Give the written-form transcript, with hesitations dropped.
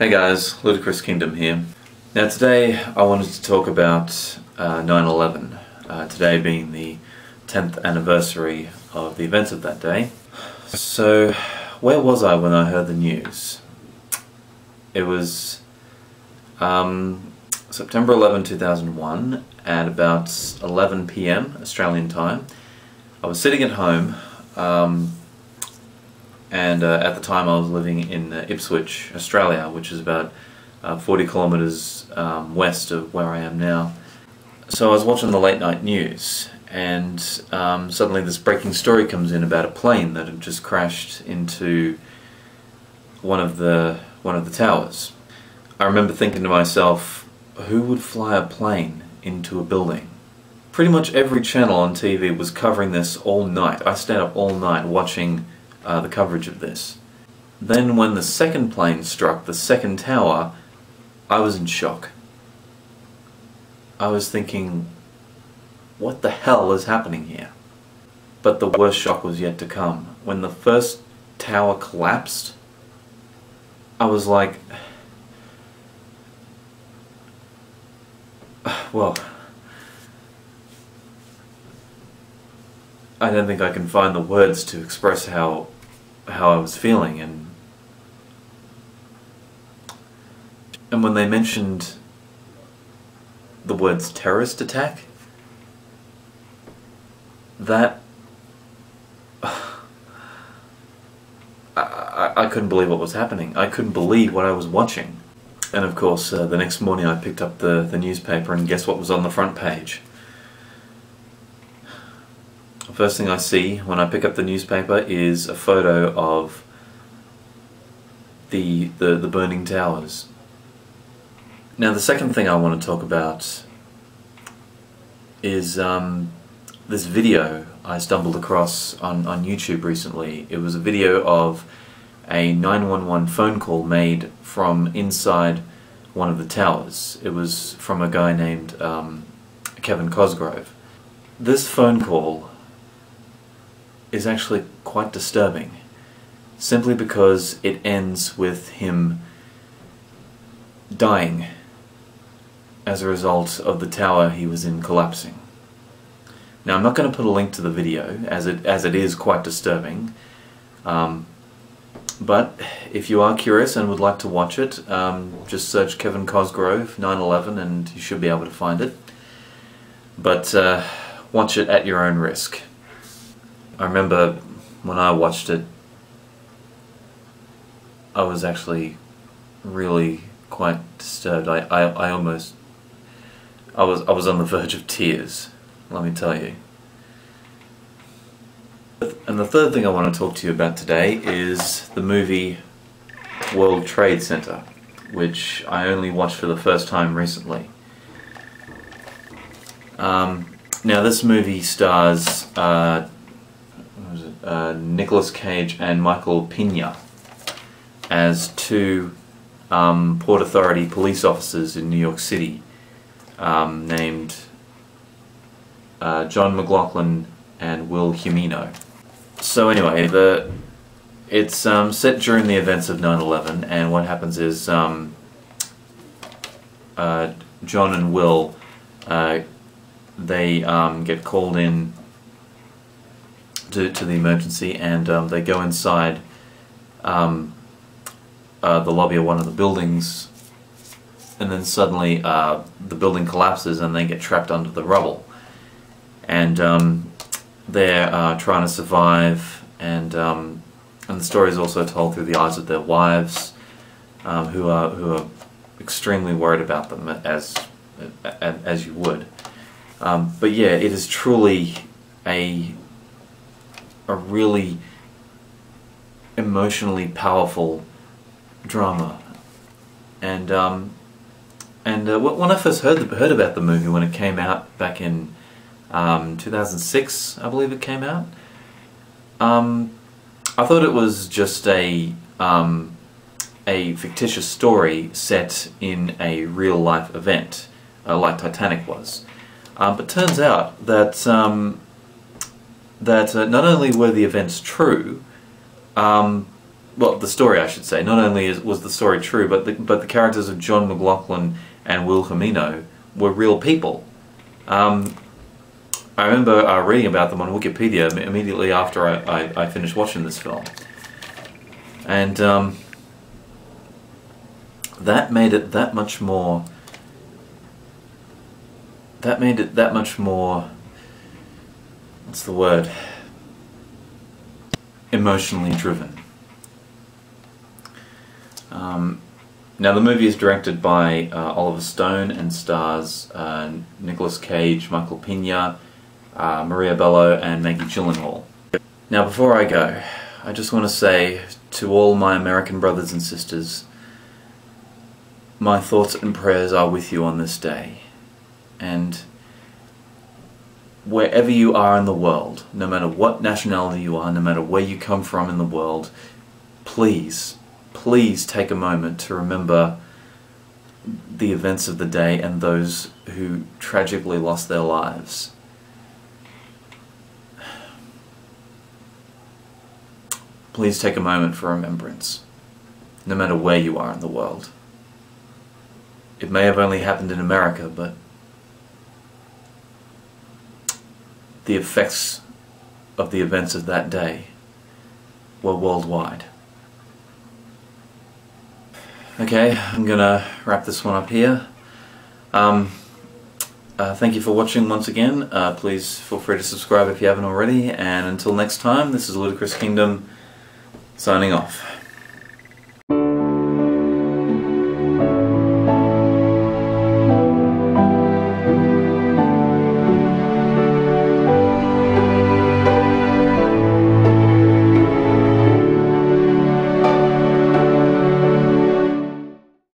Hey guys, Ludicrous Kingdom here. Now today I wanted to talk about 9/11, today being the 10th anniversary of the events of that day. So, where was I when I heard the news? It was September 11, 2001 at about 11 PM Australian time. I was sitting at home and at the time I was living in Ipswich, Australia, which is about 40 kilometres west of where I am now. So I was watching the late night news, and suddenly this breaking story comes in about a plane that had just crashed into one of the towers. I remember thinking to myself, who would fly a plane into a building? Pretty much every channel on TV was covering this all night. I stayed up all night watching the coverage of this. Then when the second plane struck the second tower, I was in shock. I was thinking, what the hell is happening here? But the worst shock was yet to come. When the first tower collapsed, I was like, well, I don't think I can find the words to express how I was feeling, and when they mentioned the words terrorist attack, that I couldn't believe what was happening. I couldn't believe what I was watching. And of course, the next morning I picked up the newspaper, and guess what was on the front page? The first thing I see when I pick up the newspaper is a photo of the burning towers. Now the second thing I want to talk about is this video I stumbled across on YouTube recently. It was a video of a 911 phone call made from inside one of the towers. It was from a guy named Kevin Cosgrove. This phone call is actually quite disturbing, simply because it ends with him dying as a result of the tower he was in collapsing. Now I'm not going to put a link to the video, as it is quite disturbing, but if you are curious and would like to watch it, just search Kevin Cosgrove 9/11 and you should be able to find it. But watch it at your own risk. I remember when I watched it, I was actually really quite disturbed. I was on the verge of tears, let me tell you. And the third thing I want to talk to you about today is the movie World Trade Center, which I only watched for the first time recently. Now this movie stars Nicolas Cage and Michael Pena as two Port Authority police officers in New York City, named John McLaughlin and Will Humino. So anyway, it's set during the events of 9/11, and what happens is John and Will they get called in to the emergency, and they go inside the lobby of one of the buildings, and then suddenly the building collapses and they get trapped under the rubble, and they're trying to survive, and the story is also told through the eyes of their wives, who are extremely worried about them, as you would. But yeah, it is truly a really emotionally powerful drama, and when I first heard about the movie, when it came out back in 2006, I believe it came out, I thought it was just a fictitious story set in a real life event, like Titanic was. But turns out that not only were the events true, well, the story I should say, not only was the story true, but the characters of John McLaughlin and Will Firmino were real people. I remember reading about them on Wikipedia immediately after I finished watching this film. And that made it that much more... what's the word? Emotionally driven. Now the movie is directed by Oliver Stone and stars Nicolas Cage, Michael Pena, Maria Bello and Maggie Gyllenhaal. Now before I go, I just want to say to all my American brothers and sisters, my thoughts and prayers are with you on this day. And wherever you are in the world, no matter what nationality you are, no matter where you come from in the world, please take a moment to remember the events of the day and those who tragically lost their lives. Please take a moment for remembrance, no matter where you are in the world. It may have only happened in America, but the effects of the events of that day were worldwide. Okay, I'm gonna wrap this one up here. Thank you for watching once again. Please feel free to subscribe if you haven't already, and until next time, this is Ludicrous Kingdom signing off.